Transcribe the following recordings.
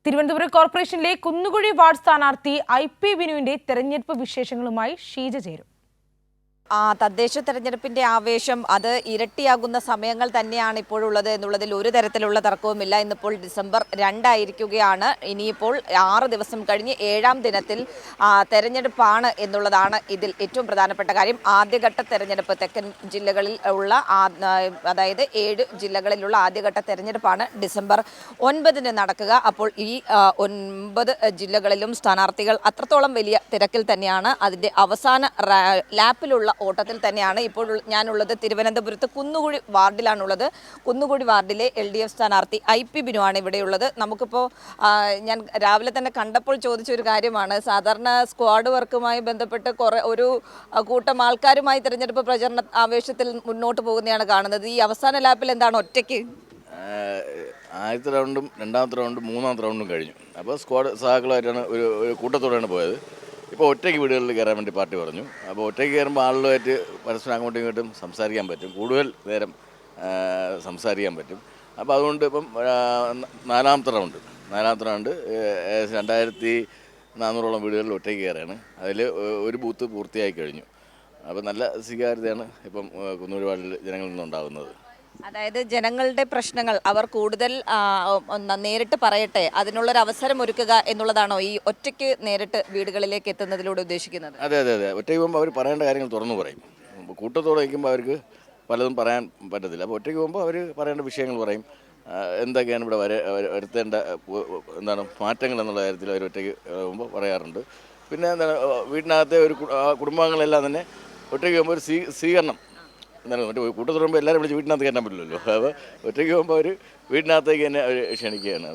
തിരുവനന്തപുരം കോർപ്പറേഷനിലെ കുന്നുകുഴി വാർഡ് സ്ഥാനാർത്ഥി IP ബിനുവിന്റെ തെരഞ്ഞെടുപ്പ് വിശേഷങ്ങളുമായി ഷീജ ചേരും. തദ്ദേശ തെരഞ്ഞെടുപ്പിന്റെ ആവേശം അത് ഇരട്ടിയാകുന്ന സമയങ്ങൾ തന്നെയാണ് ഇപ്പോഴുള്ളത് എന്നുള്ളതിൽ ഒരു തരത്തിലുള്ള തർക്കവുമില്ല. ഇന്നിപ്പോൾ ഡിസംബർ 2 ആയിരിക്കുകയാണ്. ഇനിയിപ്പോൾ 6 ദിവസം കഴിഞ്ഞ് 7ാം ദിനത്തിൽ തെരഞ്ഞെടുപ്പാണ് എന്നുള്ളതാണ് ഇതിൽ ഏറ്റവും പ്രധാനപ്പെട്ട കാര്യം. ആദ്യഘട്ട തെരഞ്ഞെടുപ്പ് തെക്കൻ ജില്ലകളിൽ ഉള്ള അതായത് 7 ജില്ലകളിലുള്ള ആദ്യഘട്ട തെരഞ്ഞെടുപ്പാണ് ഡിസംബർ 9 നടക്കുക. അപ്പോൾ ഈ 9 ജില്ലകളിലും സ്ഥാനാർത്ഥികൾ അത്രത്തോളം വലിയ തിരക്കിൽ തന്നെയാണ്. അതിൻ്റെ അവസാന ലാപ്പിലുള്ള ഓട്ടത്തിൽ തന്നെയാണ് ഇപ്പോൾ ഞാനുള്ളത്. തിരുവനന്തപുരത്ത് കുന്നുകുഴി വാർഡിലാണുള്ളത്. കുന്നുകുഴി വാർഡിലെ LDF സ്ഥാനാർത്ഥി IP ബിനുവാണ് ഇവിടെയുള്ളത്. നമുക്കിപ്പോൾ ഞാൻ രാവിലെ തന്നെ കണ്ടപ്പോൾ ചോദിച്ചൊരു കാര്യമാണ്, സാധാരണ സ്ക്വാഡ് വർക്കുമായി ബന്ധപ്പെട്ട് ഒരു കൂട്ടം ആൾക്കാരുമായി തിരഞ്ഞെടുപ്പ് പ്രചരണ ആവേശത്തിൽ മുന്നോട്ട് പോകുന്നതാണ് കാണുന്നത്. ഈ അവസാന ലാപ്പിൽ എന്താണ് ഒറ്റയ്ക്ക്? ആദ്യത്തെ റൗണ്ടും രണ്ടാമത്തെ റൗണ്ടും മൂന്നാമത്തെ റൗണ്ടും കഴിഞ്ഞു. അപ്പോൾ സ്ക്വാഡ് സഹാക്കളായിട്ടാണ് ഒരു കൂട്ടത്തോടെയാണ് പോയത്. ഇപ്പോൾ ഒറ്റയ്ക്ക് വീടുകളിൽ കയറാൻ വേണ്ടി പാർട്ടി പറഞ്ഞു. അപ്പോൾ ഒറ്റയ്ക്ക് കയറുമ്പോൾ ആളുകളുമായിട്ട് പരസ്പരം അങ്ങോട്ടും ഇങ്ങോട്ടും സംസാരിക്കാൻ പറ്റും, കൂടുതൽ നേരം സംസാരിക്കാൻ പറ്റും. അപ്പോൾ അതുകൊണ്ട് ഇപ്പം നാലാമത്തെ റൗണ്ട് 2400 വീടുകളിൽ ഒറ്റയ്ക്ക് കയറാണ്. അതിൽ ഒരു ബൂത്ത് പൂർത്തിയായി കഴിഞ്ഞു. അപ്പോൾ നല്ല സ്വീകാര്യതയാണ് ഇപ്പം കുന്നുകുഴി വാർഡിൽ ജനങ്ങളിൽ നിന്നുണ്ടാകുന്നത്. അതായത് ജനങ്ങളുടെ പ്രശ്നങ്ങൾ അവർ കൂടുതൽ നേരിട്ട് പറയട്ടെ, അതിനുള്ളൊരു അവസരം ഒരുക്കുക എന്നുള്ളതാണോ ഈ ഒറ്റയ്ക്ക് നേരിട്ട് വീടുകളിലേക്ക് എത്തുന്നതിലൂടെ ഉദ്ദേശിക്കുന്നത്? അതെ, ഒറ്റയ്ക്ക് പോകുമ്പോൾ അവർ പറയേണ്ട കാര്യങ്ങൾ തുറന്നു പറയും. കൂട്ടത്തോടെ വയ്ക്കുമ്പോൾ അവർക്ക് പലതും പറയാൻ പറ്റത്തില്ല. അപ്പോൾ ഒറ്റയ്ക്ക് പോകുമ്പോൾ അവർ പറയേണ്ട വിഷയങ്ങൾ പറയും. എന്തൊക്കെയാണ് ഇവിടെ വരുത്തേണ്ട മാറ്റങ്ങൾ എന്നുള്ള കാര്യത്തിൽ അവർ ഒറ്റയ്ക്ക് പോകുമ്പോൾ പറയാറുണ്ട്. പിന്നെ വീട്ടിനകത്തെ ഒരു കുടുംബാംഗങ്ങളെല്ലാം തന്നെ ഒറ്റയ്ക്ക് പോകുമ്പോൾ ഒരു സ്വീകരണം മറ്റേ കൂട്ടത്തിൽ പോകുമ്പോൾ എല്ലാവരും വിളിച്ച് വീട്ടിനകത്ത് കയറ്റാൻ പറ്റില്ലല്ലോ. അപ്പോൾ ഒറ്റയ്ക്ക് പോകുമ്പോൾ അവർ വീട്ടിനകത്തേക്ക് തന്നെ അവർ ക്ഷണിക്കുകയാണ്.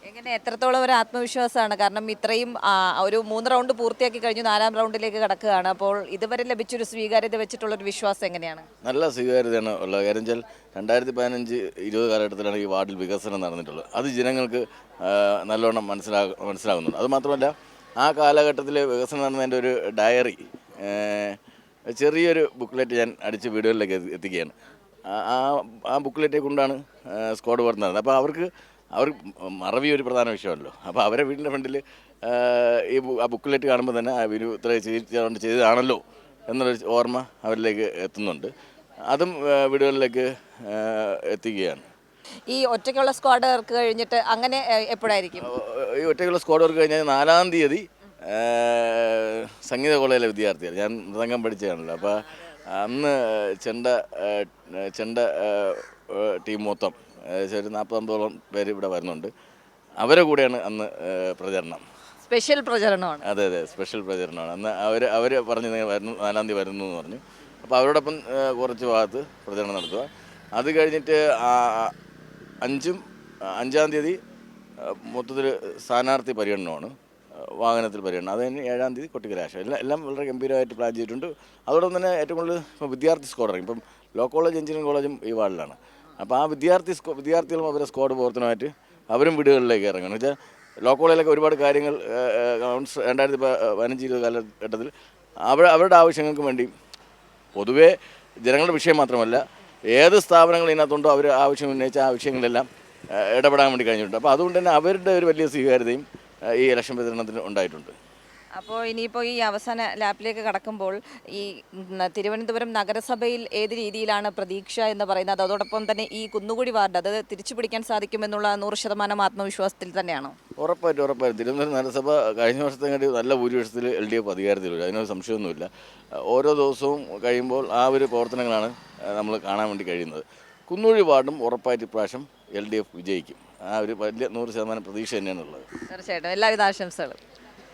എങ്ങനെ എത്രത്തോളം ഒരു ആത്മവിശ്വാസമാണ്? കാരണം ഇത്രയും ഒരു 3 റൗണ്ട് പൂർത്തിയാക്കി കഴിഞ്ഞു, 4ാം റൗണ്ടിലേക്ക് കടക്കുകയാണ്. അപ്പോൾ ഇതുവരെ ലഭിച്ചൊരു സ്വീകാര്യത വെച്ചിട്ടുള്ളൊരു വിശ്വാസം എങ്ങനെയാണ്? നല്ല സ്വീകാര്യതയാണ് ഉള്ളത്. കാര്യം വെച്ചാൽ 2015-20 കാലഘട്ടത്തിലാണ് ഈ വാർഡിൽ വികസനം നടന്നിട്ടുള്ളത്. അത് ജനങ്ങൾക്ക് നല്ലോണം മനസ്സിലാകുന്നുണ്ട്. അതുമാത്രമല്ല, ആ കാലഘട്ടത്തിൽ വികസനം നടന്നതിൻ്റെ ഒരു ഡയറി, ചെറിയൊരു ബുക്ക്ലെറ്റ് ഞാൻ അടിച്ച് വീടുകളിലേക്ക് എത്തിക്കുകയാണ്. ആ ബുക്ക്ലെറ്റെ കൊണ്ടാണ് സ്ക്വാഡ് വർക്ക് നടന്നത്. അപ്പോൾ അവർക്ക് മറവി ഒരു പ്രധാന വിഷയമല്ലോ. അപ്പോൾ അവരെ വീടിൻ്റെ ഫ്രണ്ടിൽ ആ ബുക്ക്ലെറ്റ് കാണുമ്പോൾ തന്നെ ഇത്ര ചെയ്തതാണല്ലോ എന്നൊരു ഓർമ്മ അവരിലേക്ക് എത്തുന്നുണ്ട്. അതും വീടുകളിലേക്ക് എത്തിക്കുകയാണ്. ഈ ഒറ്റയ്ക്കുള്ള സ്ക്വാഡ് വർക്ക് കഴിഞ്ഞിട്ട് അങ്ങനെ എപ്പോഴായിരിക്കും? ഈ ഒറ്റയ്ക്കുള്ള സ്ക്വാഡ് വർക്ക് കഴിഞ്ഞാൽ 4ാം തീയതി സംഗീത കോളേജിലെ വിദ്യാർത്ഥികൾ, ഞാൻ മൃദംഗം പഠിച്ചതാണല്ലോ. അപ്പോൾ അന്ന് ചെണ്ട ടീം മൊത്തം ഏകദേശം ഒരു 40-50ഓളം പേര് ഇവിടെ വരുന്നുണ്ട്. അവരെ കൂടെയാണ് അന്ന് പ്രചരണം. സ്പെഷ്യൽ പ്രചരണമാണ്. അതെ, സ്പെഷ്യൽ പ്രചരണമാണ്. അന്ന് അവർ പറഞ്ഞ് വരുന്നു, 4ാം തീയതി വരുന്നു എന്ന് പറഞ്ഞു. അപ്പോൾ അവരോടൊപ്പം കുറച്ച് ഭാഗത്ത് പ്രചരണം നടത്തുക. അത് കഴിഞ്ഞിട്ട് 5ാം തീയതി മൊത്തത്തിൽ സ്ഥാനാർത്ഥി പര്യടനമാണ്, വാഹനത്തിൽ പര്യടനം. അത് കഴിഞ്ഞ് 7ാം തീയതി കൊട്ടിക്കലാശം. എല്ലാം വളരെ ഗംഭീരമായിട്ട് പ്ലാൻ ചെയ്തിട്ടുണ്ട്. അതോടൊപ്പം തന്നെ ഏറ്റവും കൂടുതൽ ഇപ്പോൾ വിദ്യാർത്ഥി സ്ക്വാഡ് ഇറങ്ങി. ഇപ്പം ലോ കോളേജ് എഞ്ചിനീയറിംഗ് കോളേജും ഈ വാർഡിലാണ്. അപ്പോൾ ആ വിദ്യാർത്ഥികളും അവരെ സ്ക്വാഡ് പ്രവർത്തനമായിട്ട് അവരും വീടുകളിലേക്ക് ഇറങ്ങണം. എന്ന് വെച്ചാൽ ലോ കോളേജിലൊക്കെ ഒരുപാട് കാര്യങ്ങൾ 2015-20 കാലഘട്ടത്തിൽ അവരുടെ ആവശ്യങ്ങൾക്ക് വേണ്ടി, പൊതുവേ ജനങ്ങളുടെ വിഷയം മാത്രമല്ല ഏത് സ്ഥാപനങ്ങൾ ഇതിനകത്തുണ്ടോ അവർ ആവശ്യം ഉന്നയിച്ച ആവശ്യങ്ങളെല്ലാം ഇടപെടാൻ വേണ്ടി കഴിഞ്ഞിട്ടുണ്ട്. അപ്പോൾ അതുകൊണ്ട് തന്നെ അവരുടെ ഒരു വലിയ സ്വീകാര്യതയും ഈ ഇലക്ഷൻ പ്രചരണത്തിന് ഉണ്ടായിട്ടുണ്ട്. അപ്പോൾ ഇനിയിപ്പോൾ ഈ അവസാന ലാപ്പിലേക്ക് കടക്കുമ്പോൾ ഈ തിരുവനന്തപുരം നഗരസഭയിൽ ഏത് രീതിയിലാണ് പ്രതീക്ഷ എന്ന് പറയുന്നത്? അതോടൊപ്പം തന്നെ ഈ കുന്നുകുഴി വാർഡ് അത് തിരിച്ചു പിടിക്കാൻ സാധിക്കുമെന്നുള്ള 100% ആത്മവിശ്വാസത്തിൽ തന്നെയാണോ? ഉറപ്പായിട്ടും. തിരുവനന്തപുരം നഗരസഭ കഴിഞ്ഞ വർഷത്തെ നല്ല ഭൂരിപക്ഷത്തിൽ LDF അധികാരത്തിലില്ല, അതിനൊരു സംശയമൊന്നുമില്ല. ഓരോ ദിവസവും കഴിയുമ്പോൾ ആ ഒരു പ്രവർത്തനങ്ങളാണ് നമ്മൾ കാണാൻ വേണ്ടി കഴിയുന്നത്. കുന്നുകുഴി വാർഡും ഉറപ്പായിട്ട് ഇപ്രാവശ്യം LDF വിജയിക്കും. ആ ഒരു വലിയ 100% പ്രതീക്ഷ തന്നെയാണുള്ളത്. തീർച്ചയായിട്ടും. എല്ലാവിധ ആശംസകളും.